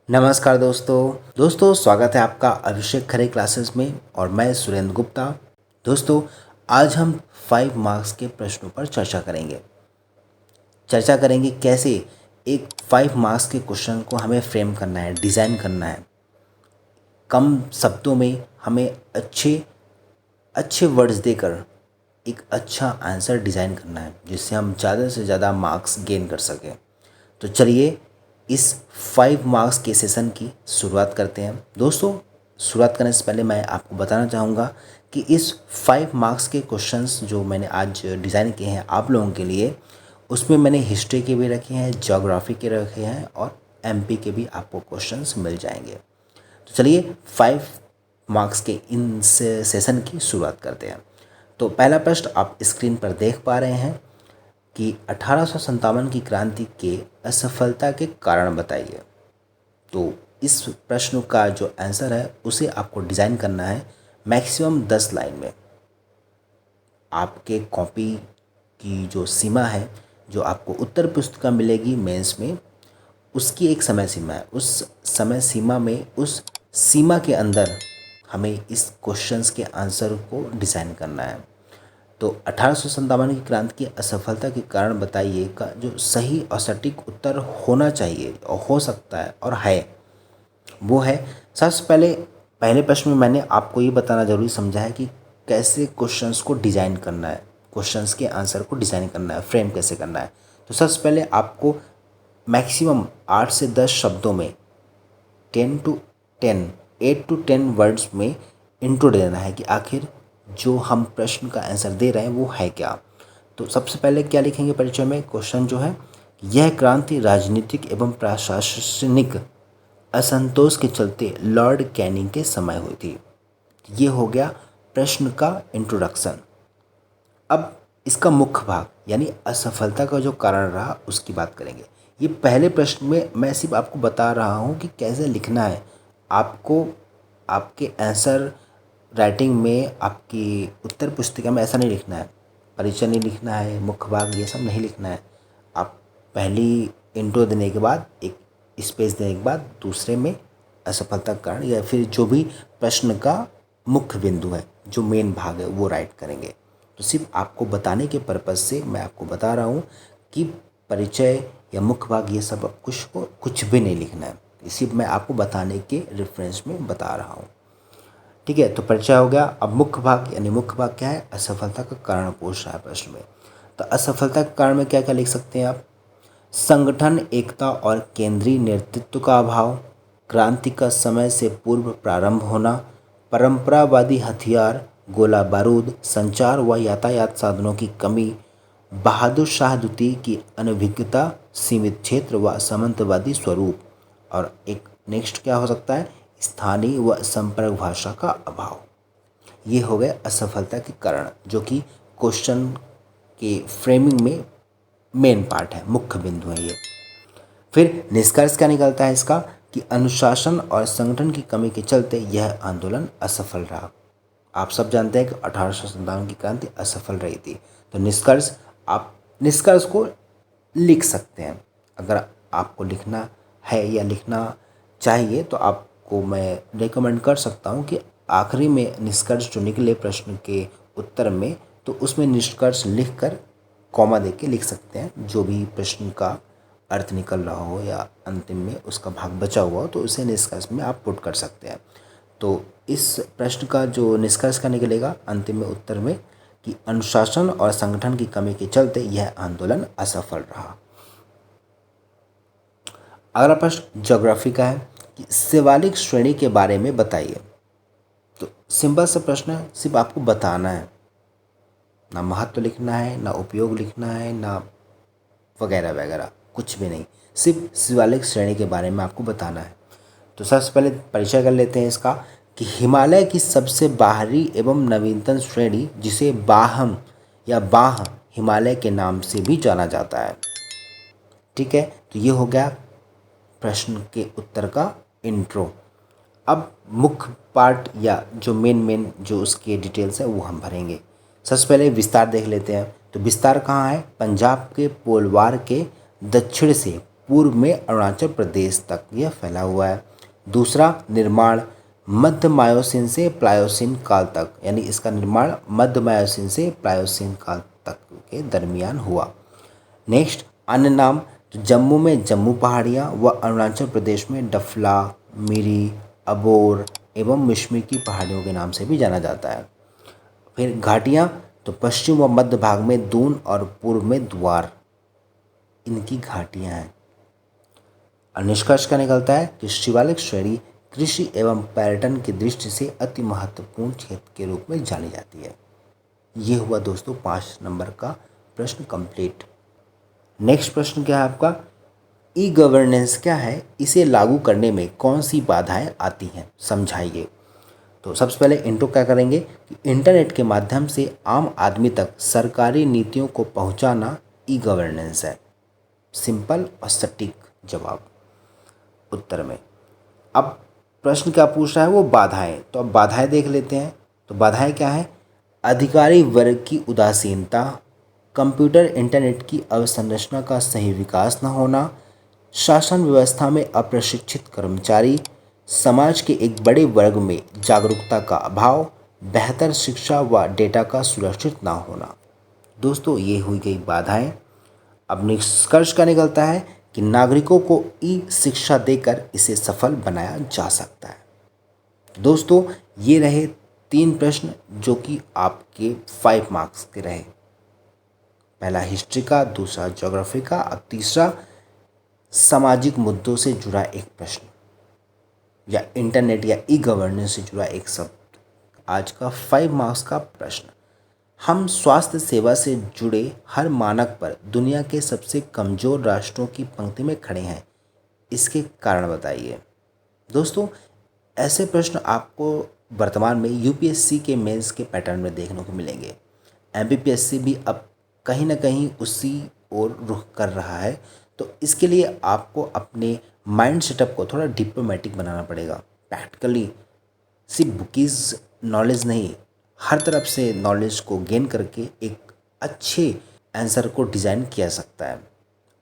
नमस्कार दोस्तों स्वागत है आपका अभिषेक खरे क्लासेस में और मैं सुरेंद्र गुप्ता। दोस्तों आज हम 5 मार्क्स के प्रश्नों पर चर्चा करेंगे कैसे एक 5 मार्क्स के क्वेश्चन को हमें फ्रेम करना है, डिज़ाइन करना है। कम शब्दों में हमें अच्छे अच्छे वर्ड्स देकर एक अच्छा आंसर डिज़ाइन करना है जिससे हम ज़्यादा से ज़्यादा मार्क्स गेन कर सकें। तो चलिए इस 5 मार्क्स के सेशन की शुरुआत करते हैं। दोस्तों शुरुआत करने से पहले मैं आपको बताना चाहूँगा कि इस 5 मार्क्स के क्वेश्चंस जो मैंने आज डिज़ाइन किए हैं आप लोगों के लिए, उसमें मैंने हिस्ट्री के भी रखे हैं, ज्योग्राफी के रखे हैं और एमपी के भी आपको क्वेश्चंस मिल जाएंगे। तो चलिए 5 मार्क्स के इन सेशन की शुरुआत करते हैं। तो पहला प्रश्न आप स्क्रीन पर देख पा रहे हैं कि 1857 की क्रांति के असफलता के कारण बताइए। तो इस प्रश्न का जो आंसर है उसे आपको डिज़ाइन करना है मैक्सिमम 10 लाइन में। आपके कॉपी की जो सीमा है, जो आपको उत्तर पुस्तिका मिलेगी मेंस में, उसकी एक समय सीमा है। उस समय सीमा में, उस सीमा के अंदर हमें इस क्वेश्चंस के आंसर को डिज़ाइन करना है। तो 1857 की क्रांति की असफलता के कारण बताइए का जो सही और सटीक उत्तर होना चाहिए और हो सकता है और है, वो है सबसे पहले प्रश्न में मैंने आपको ये बताना ज़रूरी समझा है कि कैसे क्वेश्चंस को डिज़ाइन करना है, क्वेश्चंस के आंसर को डिज़ाइन करना है, फ्रेम कैसे करना है। तो सबसे पहले आपको मैक्सिमम 8 से 10 शब्दों में 8 to 10 वर्ड्स में इंट्रो देना है कि आखिर जो हम प्रश्न का आंसर दे रहे हैं वो है क्या। तो सबसे पहले क्या लिखेंगे परिचय में, क्वेश्चन जो है, यह क्रांति राजनीतिक एवं प्रशासनिक असंतोष के चलते लॉर्ड कैनिंग के समय हुई थी। ये हो गया प्रश्न का इंट्रोडक्शन। अब इसका मुख्य भाग यानी असफलता का जो कारण रहा उसकी बात करेंगे। ये पहले प्रश्न में मैं सिर्फ आपको बता रहा हूँ कि कैसे लिखना है। आपको आपके आंसर राइटिंग में, आपकी उत्तर पुस्तिका में ऐसा नहीं लिखना है, परिचय नहीं लिखना है, मुख्य भाग ये सब नहीं लिखना है। आप पहली इंट्रो देने के बाद एक स्पेस देने के बाद दूसरे में असफलता का कारण या फिर जो भी प्रश्न का मुख्य बिंदु है, जो मेन भाग है, वो राइट करेंगे। तो सिर्फ आपको बताने के पर्पज़ से मैं आपको बता रहा हूँ कि परिचय या मुख्य भाग ये सब कुछ भी नहीं लिखना है। सिर्फ मैं आपको बताने के रेफरेंस में बता रहा हूँ। ठीक है, तो परिचय हो गया। अब मुख्य भाग यानी मुख्य भाग क्या है, असफलता का कारण पूछ रहा है प्रश्न में। तो असफलता के कारण में क्या क्या लिख सकते हैं आप, संगठन एकता और केंद्रीय नेतृत्व का अभाव, क्रांति का समय से पूर्व प्रारंभ होना, परंपरावादी हथियार, गोला बारूद, संचार व यातायात साधनों की कमी, बहादुर शाह द्वितीय की अनभिज्ञता, सीमित क्षेत्र व सामंतवादी स्वरूप, और एक नेक्स्ट क्या हो सकता है, स्थानीय व संपर्क भाषा का अभाव। ये हो गए असफलता के कारण जो कि क्वेश्चन के फ्रेमिंग में मेन पार्ट है, मुख्य बिंदु है ये। फिर निष्कर्ष क्या निकलता है इसका कि अनुशासन और संगठन की कमी के चलते यह आंदोलन असफल रहा। आप सब जानते हैं कि 1857 की क्रांति असफल रही थी। तो निष्कर्ष, आप निष्कर्ष को लिख सकते हैं। अगर आपको लिखना है या लिखना चाहिए तो आपको मैं रेकमेंड कर सकता हूँ कि आखिरी में निष्कर्ष जो निकले प्रश्न के उत्तर में, तो उसमें निष्कर्ष लिखकर कॉमा दे के लिख सकते हैं। जो भी प्रश्न का अर्थ निकल रहा हो या अंतिम में उसका भाग बचा हुआ हो तो उसे निष्कर्ष में आप पुट कर सकते हैं। तो इस प्रश्न का जो निष्कर्ष का निकलेगा अंतिम में उत्तर में कि अनुशासन और संगठन की कमी के चलते यह आंदोलन असफल रहा। अगला प्रश्न ज्योग्राफी का है कि शिवालिक श्रेणी के बारे में बताइए। तो सिंपल सा प्रश्न है, सिर्फ आपको बताना है, ना महत्व लिखना है, ना उपयोग लिखना है, ना वगैरह वगैरह, कुछ भी नहीं, सिर्फ शिवालिक श्रेणी के बारे में आपको बताना है। तो सबसे पहले परिचय कर लेते हैं इसका कि हिमालय की सबसे बाहरी एवं नवीनतम श्रेणी जिसे बाहम या बाह हिमालय के नाम से भी जाना जाता है। ठीक है, तो ये हो गया प्रश्न के उत्तर का इंट्रो। अब मुख्य पार्ट या जो मेन जो उसके डिटेल्स है वो हम भरेंगे। सबसे पहले विस्तार देख लेते हैं। तो विस्तार कहाँ है, पंजाब के पोलवार के दक्षिण से पूर्व में अरुणाचल प्रदेश तक यह फैला हुआ है। दूसरा, निर्माण मध्य मायोसीन से प्लायोसीन काल तक, यानी इसका निर्माण मध्य मायोसीन से प्लायोसीन काल तक के दरमियान हुआ। नेक्स्ट, अन्य नाम, तो जम्मू में जम्मू पहाड़ियाँ व अरुणाचल प्रदेश में डफला, मिरी, अबोर एवं मिश्मी की पहाड़ियों के नाम से भी जाना जाता है। फिर घाटियाँ, तो पश्चिम व मध्य भाग में दून और पूर्व में द्वार, इनकी घाटियाँ हैं। और निष्कर्ष क्या निकलता है कि शिवालिक श्रेणी कृषि एवं पर्यटन की दृष्टि से अति महत्वपूर्ण क्षेत्र के रूप में जानी जाती है। ये हुआ दोस्तों 5 नंबर का प्रश्न कंप्लीट। नेक्स्ट प्रश्न क्या है आपका, ई गवर्नेंस क्या है, इसे लागू करने में कौन सी बाधाएं आती हैं, समझाइए। तो सबसे पहले इंट्रो क्या करेंगे कि इंटरनेट के माध्यम से आम आदमी तक सरकारी नीतियों को पहुंचाना ई गवर्नेंस है। सिंपल और सटीक जवाब उत्तर में। अब प्रश्न क्या पूछ रहा है, वो बाधाएं। तो अब बाधाएं देख लेते हैं। तो बाधाएं क्या है, अधिकारी वर्ग की उदासीनता, कंप्यूटर इंटरनेट की अवसंरचना का सही विकास न होना, शासन व्यवस्था में अप्रशिक्षित कर्मचारी, समाज के एक बड़े वर्ग में जागरूकता का अभाव, बेहतर शिक्षा व डेटा का सुरक्षित ना होना। दोस्तों ये हुई गई बाधाएं। अब निष्कर्ष क्या निकलता है कि नागरिकों को ई शिक्षा देकर इसे सफल बनाया जा सकता है। दोस्तों ये रहे 3 प्रश्न जो कि आपके 5 मार्क्स के रहे। पहला हिस्ट्री का, दूसरा ज्योग्राफी का, और तीसरा सामाजिक मुद्दों से जुड़ा एक प्रश्न या इंटरनेट या ई गवर्नेंस से जुड़ा एक शब्द। आज का 5 मार्क्स का प्रश्न, हम स्वास्थ्य सेवा से जुड़े हर मानक पर दुनिया के सबसे कमज़ोर राष्ट्रों की पंक्ति में खड़े हैं, इसके कारण बताइए। दोस्तों ऐसे प्रश्न आपको वर्तमान में यूपीएससी के मेंस के पैटर्न में देखने को मिलेंगे। एमपीपीएससी भी अब कहीं ना कहीं उसी ओर रुख कर रहा है। तो इसके लिए आपको अपने माइंड सेटअप को थोड़ा डिप्लोमेटिक बनाना पड़ेगा। प्रैक्टिकली सिर्फ बुकीज़ नॉलेज नहीं, हर तरफ से नॉलेज को गेन करके एक अच्छे आंसर को डिज़ाइन किया जा सकता है।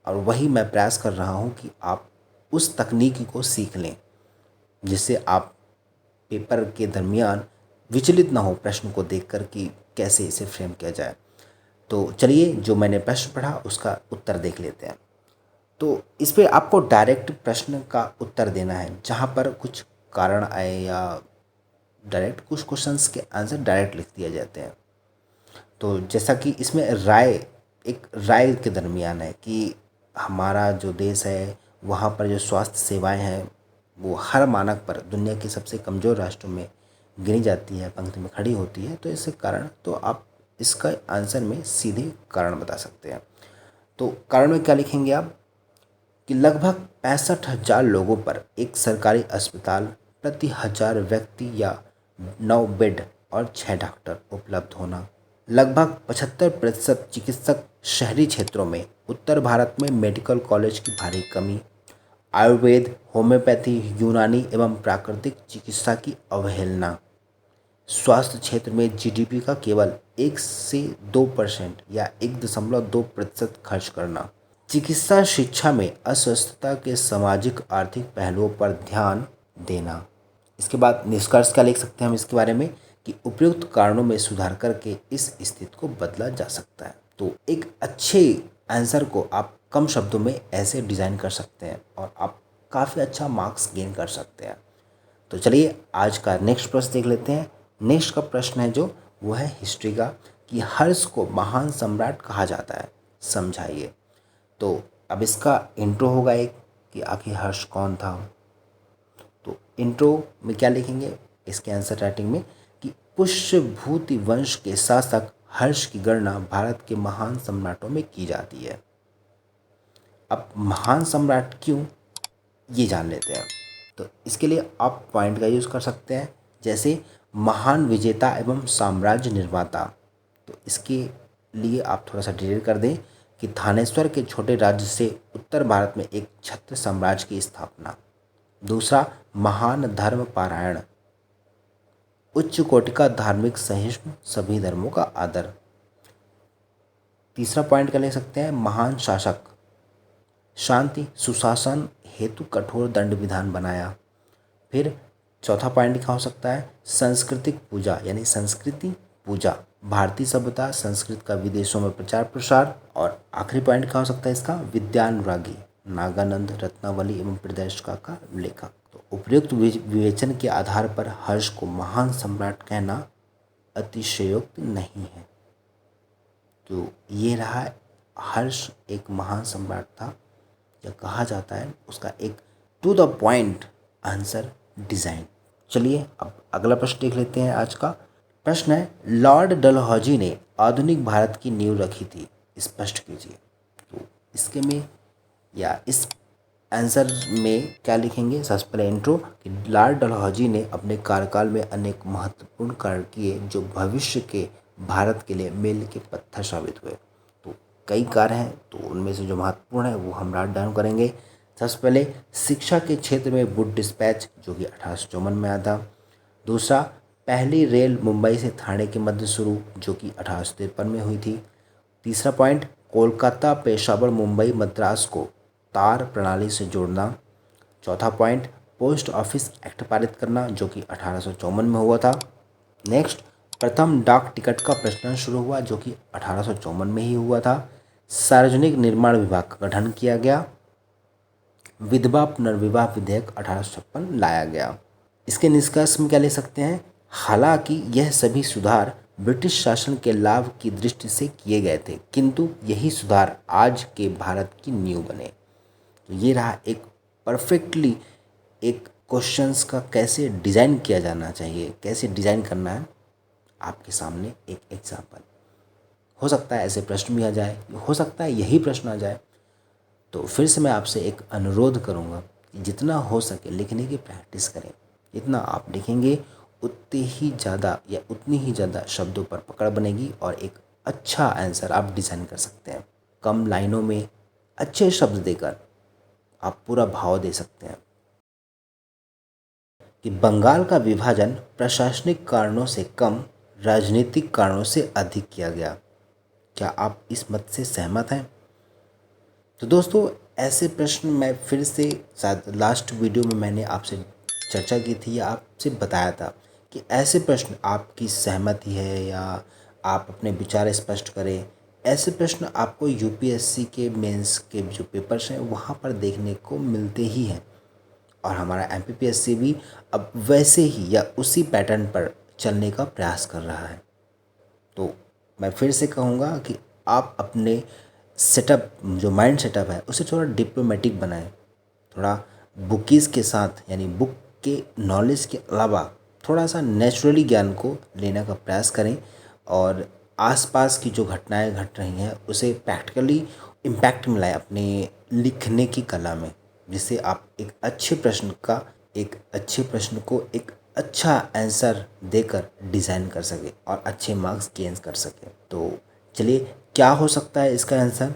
और वही मैं प्रयास कर रहा हूँ कि आप उस तकनीक को सीख लें जिससे आप पेपर के दरमियान विचलित ना हो प्रश्न को देखकर कि कैसे इसे फ्रेम किया जाए। तो चलिए जो मैंने प्रश्न पढ़ा उसका उत्तर देख लेते हैं। तो इस पे आपको डायरेक्ट प्रश्न का उत्तर देना है, जहाँ पर कुछ कारण आए या डायरेक्ट कुछ क्वेश्चंस के आंसर डायरेक्ट लिख दिए जाते हैं। तो जैसा कि इसमें एक राय के दरमियान है कि हमारा जो देश है वहाँ पर जो स्वास्थ्य सेवाएं हैं वो हर मानक पर दुनिया के सबसे कमज़ोर राष्ट्रों में गिनी जाती है, पंक्ति में खड़ी होती है। तो इसके कारण तो आप इसका आंसर में सीधे कारण बता सकते हैं। तो कारण में क्या लिखेंगे आप कि लगभग 65,000 लोगों पर एक सरकारी अस्पताल प्रति 1000 व्यक्ति या 9 बेड और 6 डॉक्टर उपलब्ध होना, लगभग 75% चिकित्सक शहरी क्षेत्रों में, उत्तर भारत में मेडिकल कॉलेज की भारी कमी, आयुर्वेद, होम्योपैथी, यूनानी एवं प्राकृतिक चिकित्सा की अवहेलना, स्वास्थ्य क्षेत्र में जीडीपी का केवल 1 से 2% या 1.2% खर्च करना, चिकित्सा शिक्षा में अस्वस्थता के सामाजिक आर्थिक पहलुओं पर ध्यान देना। इसके बाद निष्कर्ष क्या लिख सकते हैं हम इसके बारे में कि उपयुक्त कारणों में सुधार करके इस स्थिति को बदला जा सकता है। तो एक अच्छे आंसर को आप कम शब्दों में ऐसे डिज़ाइन कर सकते हैं और आप काफ़ी अच्छा मार्क्स गेन कर सकते हैं। तो चलिए आज का नेक्स्ट प्रश्न देख लेते हैं। नेक्स्ट का प्रश्न है जो वो है हिस्ट्री का कि हर्ष को महान सम्राट कहा जाता है, समझाइए। तो अब इसका इंट्रो होगा एक कि आखिर हर्ष कौन था। तो इंट्रो में क्या लिखेंगे इसके आंसर राइटिंग में कि पुष्यभूति वंश के शासक हर्ष की गणना भारत के महान सम्राटों में की जाती है। अब महान सम्राट क्यों, ये जान लेते हैं। तो इसके लिए आप पॉइंट का यूज़ कर सकते हैं, जैसे महान विजेता एवं साम्राज्य निर्माता। तो इसके लिए आप थोड़ा सा डिटेल कर दें कि थानेश्वर के छोटे राज्य से उत्तर भारत में एक छत्र साम्राज्य की स्थापना। दूसरा, महान धर्म पारायण, उच्च कोटि का धार्मिक सहिष्णु, सभी धर्मों का आदर। तीसरा पॉइंट क्या ले सकते हैं, महान शासक, शांति सुशासन हेतु कठोर दंड विधान बनाया। फिर चौथा पॉइंट क्या हो सकता है, सांस्कृतिक पूजा यानी संस्कृति पूजा, भारतीय सभ्यता संस्कृत का विदेशों में प्रचार प्रसार। और आखिरी पॉइंट क्या हो सकता है इसका, विद्यानुरागी, नागानंद, रत्नावली एवं प्रदर्शका का लेखक। तो उपयुक्त विवेचन के आधार पर हर्ष को महान सम्राट कहना अतिशयोक्ति नहीं है। तो ये रहा, हर्ष एक महान सम्राट था या कहा जाता है, उसका एक to the point answer design. चलिए अब अगला प्रश्न देख लेते हैं। आज का प्रश्न है, लॉर्ड डलहौजी ने आधुनिक भारत की नींव रखी थी, स्पष्ट कीजिए। तो इसके में या इस आंसर में क्या लिखेंगे, सबसे पहले इंट्रो कि लॉर्ड डलहौजी ने अपने कार्यकाल में अनेक महत्वपूर्ण कार्य किए जो भविष्य के भारत के लिए मील के पत्थर साबित हुए। तो कई कार्य हैं, तो उनमें से जो महत्वपूर्ण है वो हम राइट डाउन करेंगे। सबसे पहले शिक्षा के क्षेत्र में वुड डिस्पैच जो कि 1854 में आया था। दूसरा, पहली रेल मुंबई से ठाणे के मध्य शुरू जो कि 1853 में हुई थी। तीसरा पॉइंट, कोलकाता पेशावर मुंबई मद्रास को तार प्रणाली से जोड़ना। चौथा पॉइंट, पोस्ट ऑफिस एक्ट पारित करना जो कि 1854 में हुआ था। नेक्स्ट, प्रथम डाक टिकट का प्रचलन शुरू हुआ जो कि 1854 में ही हुआ था। सार्वजनिक निर्माण विभाग का गठन किया गया। विधवा पुनर्विवाह विधेयक 1856 लाया गया। इसके निष्कर्ष में क्या ले सकते हैं, हालांकि यह सभी सुधार ब्रिटिश शासन के लाभ की दृष्टि से किए गए थे, किंतु यही सुधार आज के भारत की नींव बने। तो ये रहा एक परफेक्टली एक क्वेश्चंस का कैसे डिज़ाइन किया जाना चाहिए, कैसे डिज़ाइन करना है, आपके सामने एक एग्जाम्पल। हो सकता है ऐसे प्रश्न भी आ जाए, हो सकता है यही प्रश्न आ जाए। तो फिर से मैं आपसे एक अनुरोध करूँगा कि जितना हो सके लिखने की प्रैक्टिस करें। जितना आप लिखेंगे उतनी ही ज़्यादा या उतनी ही ज़्यादा शब्दों पर पकड़ बनेगी और एक अच्छा आंसर आप डिज़ाइन कर सकते हैं। कम लाइनों में अच्छे शब्द देकर आप पूरा भाव दे सकते हैं। कि बंगाल का विभाजन प्रशासनिक कारणों से कम, राजनीतिक कारणों से अधिक किया गया। क्या आप इस मत से सहमत हैं? तो दोस्तों ऐसे प्रश्न मैं फिर से शायद लास्ट वीडियो में मैंने आपसे चर्चा की थी या आपसे बताया था कि ऐसे प्रश्न आपकी सहमति है या आप अपने विचार स्पष्ट करें। ऐसे प्रश्न आपको यूपीएससी के मेंस के जो पेपर्स हैं वहाँ पर देखने को मिलते ही हैं और हमारा एमपीपीएससी भी अब वैसे ही या उसी पैटर्न पर चलने का प्रयास कर रहा है। तो मैं फिर से कहूँगा कि आप अपने सेटअप जो माइंड सेटअप है उसे थोड़ा डिप्लोमेटिक बनाएं, थोड़ा बुकीज़ के साथ यानी बुक के नॉलेज के अलावा थोड़ा सा नेचुरली ज्ञान को लेने का प्रयास करें और आसपास की जो घटनाएं घट रही हैं उसे प्रैक्टिकली इम्पैक्ट मिलाएं अपने लिखने की कला में, जिससे आप एक अच्छे प्रश्न को एक अच्छा आंसर देकर डिज़ाइन कर सके और अच्छे मार्क्स गेन कर सके। तो चलिए क्या हो सकता है इसका आंसर।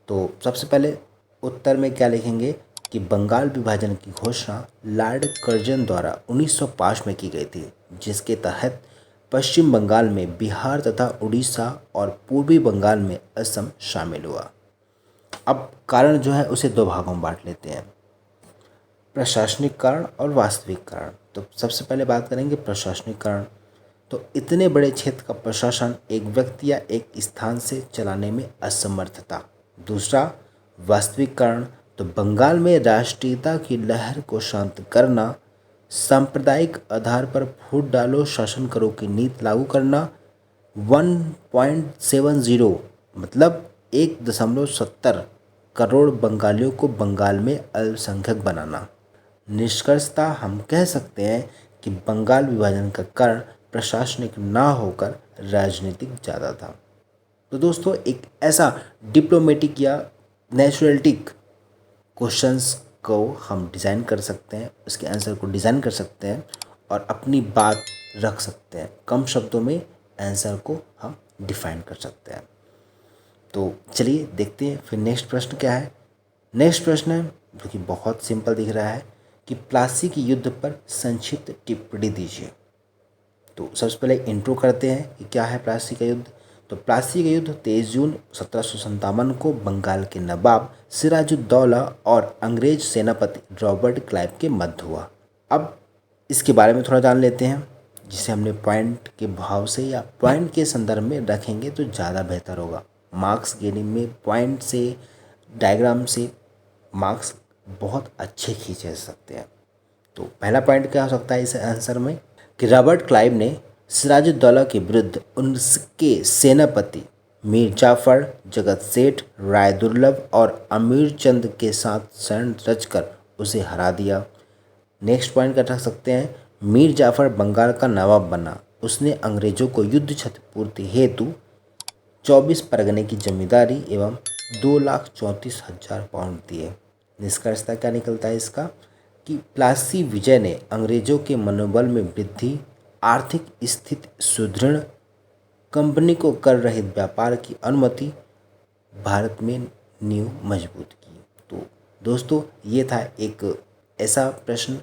तो सबसे पहले उत्तर में क्या लिखेंगे कि बंगाल विभाजन की घोषणा लॉर्ड कर्जन द्वारा 1905 में की गई थी, जिसके तहत पश्चिम बंगाल में बिहार तथा उड़ीसा और पूर्वी बंगाल में असम शामिल हुआ। अब कारण जो है उसे दो भागों में बांट लेते हैं, प्रशासनिक कारण और वास्तविक कारण। तो सबसे पहले बात करेंगे प्रशासनिक कारण। तो इतने बड़े क्षेत्र का प्रशासन एक व्यक्ति या एक स्थान से चलाने में असमर्थता। दूसरा, वास्तविक कारण, तो बंगाल में राष्ट्रीयता की लहर को शांत करना, सांप्रदायिक आधार पर फूट डालो शासन करो की नीति लागू करना, 1.70 मतलब 1.70 करोड़ बंगालियों को बंगाल में अल्पसंख्यक बनाना। निष्कर्षतः हम कह सकते हैं कि बंगाल विभाजन का कारण प्रशासनिक ना होकर राजनीतिक ज़्यादा था। तो दोस्तों एक ऐसा डिप्लोमेटिक या नेचुरलिटिक क्वेश्चंस को हम डिज़ाइन कर सकते हैं, उसके आंसर को डिज़ाइन कर सकते हैं और अपनी बात रख सकते हैं। कम शब्दों में आंसर को हम डिफाइन कर सकते हैं। तो चलिए देखते हैं फिर नेक्स्ट प्रश्न क्या है। नेक्स्ट प्रश्न है जो कि बहुत सिंपल दिख रहा है कि प्लासी के युद्ध पर संक्षिप्त टिप्पणी दीजिए। तो सबसे पहले इंट्रो करते हैं कि क्या है प्लासी का युद्ध। तो प्लासी का युद्ध 23 जून 1757 को बंगाल के नवाब सिराजुद्दौला और अंग्रेज सेनापति रॉबर्ट क्लाइव के मध्य हुआ। अब इसके बारे में थोड़ा जान लेते हैं, जिसे हमने पॉइंट के भाव से या पॉइंट के संदर्भ में रखेंगे तो ज़्यादा बेहतर होगा। मार्क्स गेनिंग में पॉइंट से, डायग्राम से मार्क्स बहुत अच्छे खींचे जा सकते हैं। तो पहला पॉइंट क्या हो सकता है इस आंसर में कि रॉबर्ट क्लाइव ने सिराजुद्दौला के विरुद्ध उनके सेनापति मीर जाफर, जगत सेठ, राय दुर्लभ और अमीर चंद के साथ षड्यंत्र रचकर उसे हरा दिया। नेक्स्ट पॉइंट क्या रख सकते हैं, मीर जाफर बंगाल का नवाब बना। उसने अंग्रेजों को युद्ध क्षतिपूर्ति हेतु 24 परगने की जमींदारी एवं 2,34,000 पाउंड दिए। निष्कर्षता क्या निकलता है इसका कि प्लासी विजय ने अंग्रेजों के मनोबल में वृद्धि, आर्थिक स्थिति सुदृढ़, कंपनी को कर रहित व्यापार की अनुमति, भारत में नींव मजबूत की। तो दोस्तों ये था एक ऐसा प्रश्न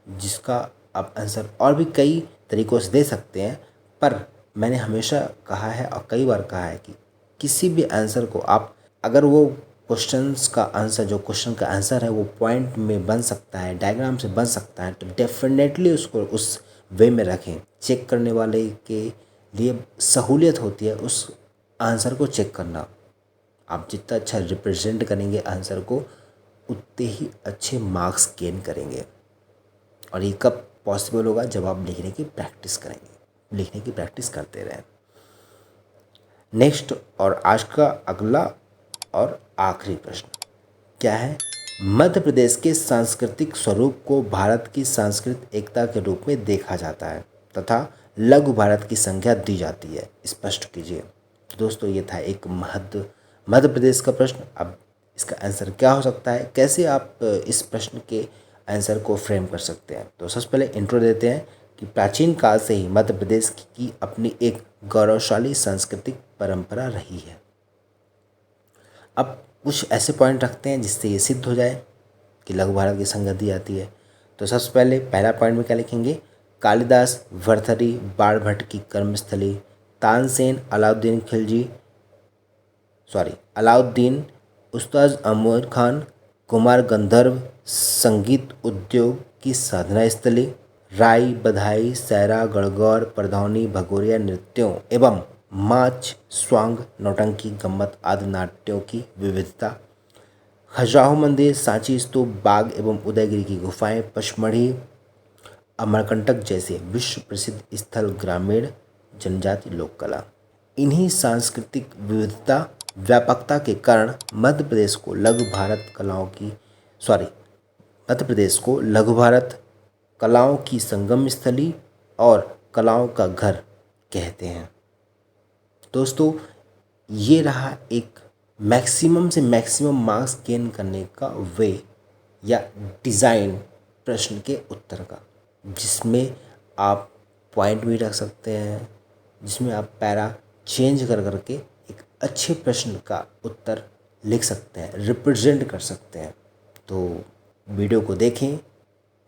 जिसका आप आंसर और भी कई तरीक़ों से दे सकते हैं, पर मैंने हमेशा कहा है और कई बार कहा है कि किसी भी आंसर को आप अगर वो क्वेश्चंस का आंसर, जो क्वेश्चन का आंसर है वो पॉइंट में बन सकता है, डायग्राम से बन सकता है, तो डेफिनेटली उसको उस वे में रखें। चेक करने वाले के लिए सहूलियत होती है उस आंसर को चेक करना। आप जितना अच्छा रिप्रेजेंट करेंगे आंसर को, उतने ही अच्छे मार्क्स गेन करेंगे। और ये कब पॉसिबल होगा, जब आप लिखने की प्रैक्टिस करेंगे, लिखने की प्रैक्टिस करते रहें। नेक्स्ट और आज का अगला और आखिरी प्रश्न क्या है, मध्य प्रदेश के सांस्कृतिक स्वरूप को भारत की सांस्कृतिक एकता के रूप में देखा जाता है तथा लघु भारत की संज्ञा दी जाती है, स्पष्ट कीजिए। दोस्तों ये था एक मध्य प्रदेश का प्रश्न। अब इसका आंसर क्या हो सकता है, कैसे आप इस प्रश्न के आंसर को फ्रेम कर सकते हैं। तो सबसे पहले इंट्रो देते हैं कि प्राचीन काल से ही मध्य प्रदेश की अपनी एक गौरवशाली सांस्कृतिक परंपरा रही है। अब कुछ ऐसे पॉइंट रखते हैं जिससे ये सिद्ध हो जाए कि लघु भारत की संज्ञा दी जाती है। तो सबसे पहले पहला पॉइंट में क्या लिखेंगे, कालिदास, भर्तृहरि, बाणभट्ट की कर्मस्थली, तानसेन, अलाउद्दीन, उस्ताद अमर खान, कुमार गंधर्व, संगीत उद्योग की साधना स्थली, राई, बधाई, सैरा, गणगौर, परधौनी, भगोरिया नृत्यों एवं माच, स्वांग, नौटंकी, गम्मत आदि नाट्यों की विविधता, खजुराहो मंदिर, सांची स्तूप, बाग एवं उदयगिरी की गुफाएं, पचमढ़ी, अमरकंटक जैसे विश्व प्रसिद्ध स्थल, ग्रामीण जनजाति लोक कला। इन्हीं सांस्कृतिक विविधता व्यापकता के कारण मध्य प्रदेश को लघु भारत कलाओं की संगम स्थली और कलाओं का घर कहते हैं। दोस्तों ये रहा एक मैक्सिमम से मैक्सिमम मार्क्स गेन करने का वे या डिज़ाइन प्रश्न के उत्तर का, जिसमें आप पॉइंट भी रख सकते हैं, जिसमें आप पैरा चेंज कर करके एक अच्छे प्रश्न का उत्तर लिख सकते हैं, रिप्रेजेंट कर सकते हैं। तो वीडियो को देखें,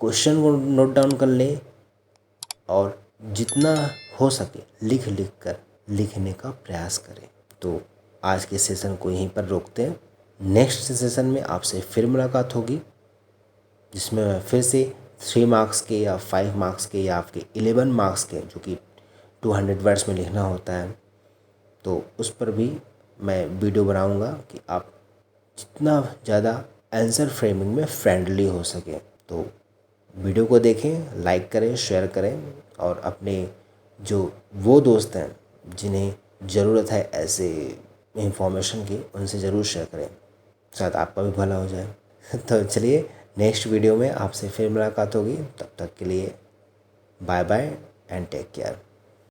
क्वेश्चन को नोट डाउन कर लें और जितना हो सके लिख कर लिखने का प्रयास करें। तो आज के सेशन को यहीं पर रोकते हैं। नेक्स्ट सेशन में आपसे फिर मुलाकात होगी, जिसमें मैं फिर से 3 मार्क्स के या 5 मार्क्स के या आपके 11 मार्क्स के, जो कि 200 वर्ड्स में लिखना होता है, तो उस पर भी मैं वीडियो बनाऊंगा कि आप जितना ज़्यादा आंसर फ्रेमिंग में फ्रेंडली हो सके। तो वीडियो को देखें, लाइक करें, शेयर करें और अपने जो वो दोस्त हैं जिन्हें ज़रूरत है ऐसे इंफॉर्मेशन की, उनसे ज़रूर शेयर करें, शायद आपका भी भला हो जाए। तो चलिए नेक्स्ट वीडियो में आपसे फिर मुलाकात होगी। तब तक के लिए bye bye and take care.